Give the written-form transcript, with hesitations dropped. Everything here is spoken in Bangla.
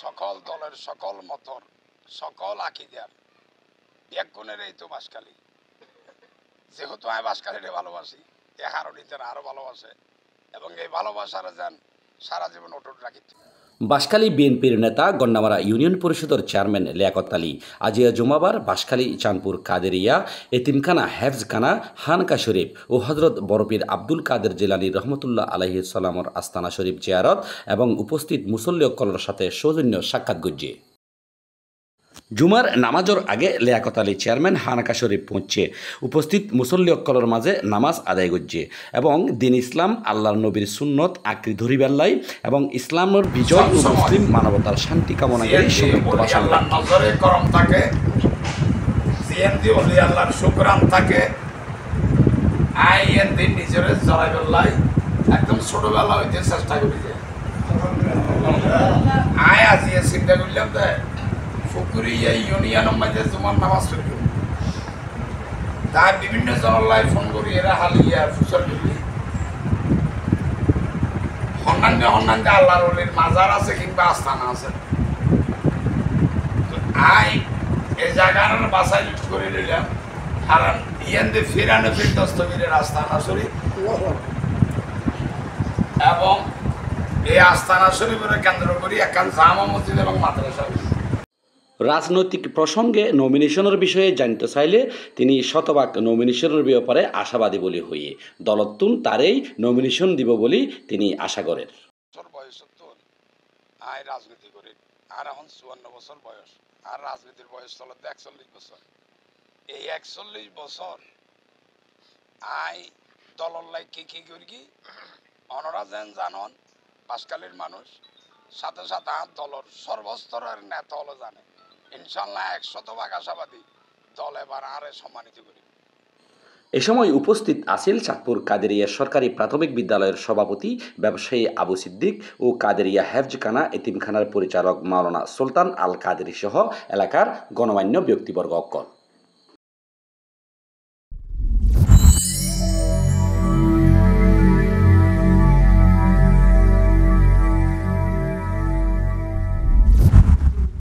সকল দলের সকল মতর সকল আকিদার ব্যাকুণের এই তো বাঁশখালী। যেহেতু আমি বাঁশখালীরে ভালোবাসি, এ হারণীতে আরো ভালোবাসে এবং এই ভালোবাসার যেন সারা জীবন অটুট রাখি। বাঁশখালী বিএনপির নেতা গন্ডামারা ইউনিয়ন পরিষদের চেয়ারম্যান লিয়াকত আলী আজিয়া জুমাবার বাঁশখালী চাঁদপুর কাদেরিয়া এতিমখানা হেফজখানা হানকা শরীফ ও হজরত বরপীর আব্দুল কাদের জিলানী রহমতুল্লাহ আলাইহিস সালামর আস্তানা শরীফ জিয়ারত এবং উপস্থিত মুসল্লি অকলের সাথে সৌজন্য সাক্ষাৎ গজ্জে। জুমার নামাজের আগে লিয়াকত আলী চেয়ারম্যান হানাকা শরীফ পৌঁছে উপস্থিত মুসল্লি অকলের মাঝে নামাজ আদায় করছে এবং দিন ইসলাম আল্লাহর নবীর সুন্নত আঁকড়ি ধরিবেল্লাই এবং ইসলামের বিজয় ও মুসলিম মানবতার শান্তি কামনা করে সংক্ষিপ্ত ভাষণ নজরে করম থাকে, সিএনজি ওলি আল্লাহর শুকরান থাকে। আইএন দিন নিজের জড়াইবেল্লাই একদম ছোটবেলা হইতে চেষ্টা করি যে আয় আজিয়ে চিন্তা করলাম যে ফুকুরিয়া ইউনিয়নের মাঝে জুমার নামাজ পড়ল। তাই বিভিন্ন জনলাই ফোন করি এরা হালিয়া ফুসল করি হন্নান্দে আল্লাহর ওলির মাজার আছে কিংবা আস্তানা আছে। আই এই জায়গার বাসায় করে নিলাম কারণ ইয়ানদে ফিরানো ফির দস্তগীরের আস্তানা শরীফ এবং এই আস্তানা শরীফের কেন্দ্র করি একখান জামা মসজিদ এবং মাদ্রাসা। রাজনৈতিক প্রসঙ্গে নমিনেশনের বিষয়ে জানতে চাইলে তিনি শতভাগ নমিনেশনের ব্যাপারে আশাবাদী বলে হয়ে দলতুন তারই নমিনেশন দিব বলে তিনি আশা করেন। বয়স আই রাজনীতি করি আর এখন 54 বছর বয়স, আর রাজনীতির বয়স চলে 41 বছর। এই 41 বছর আই দলর লাই কি করি কি অনরা যেন জানন বাঁশখালীর মানুষ সাথে সাথে দলর সর্বস্তরের নেতা হলো জানে। ইনশাল্লাহ 100% আশাবাদী দল এবার আরে সম্মানিত করি। এ সময় উপস্থিত আছেন চাঁদপুর কাদেরিয়া সরকারি প্রাথমিক বিদ্যালয়ের সভাপতি ব্যবসায়ী আবু সিদ্দিক ও কাদেরিয়া হেফজখানা এতিমখানার পরিচালক মাওলানা সুলতান আল কাদেরি সহ এলাকার গণমান্য ব্যক্তিবর্গ অকল।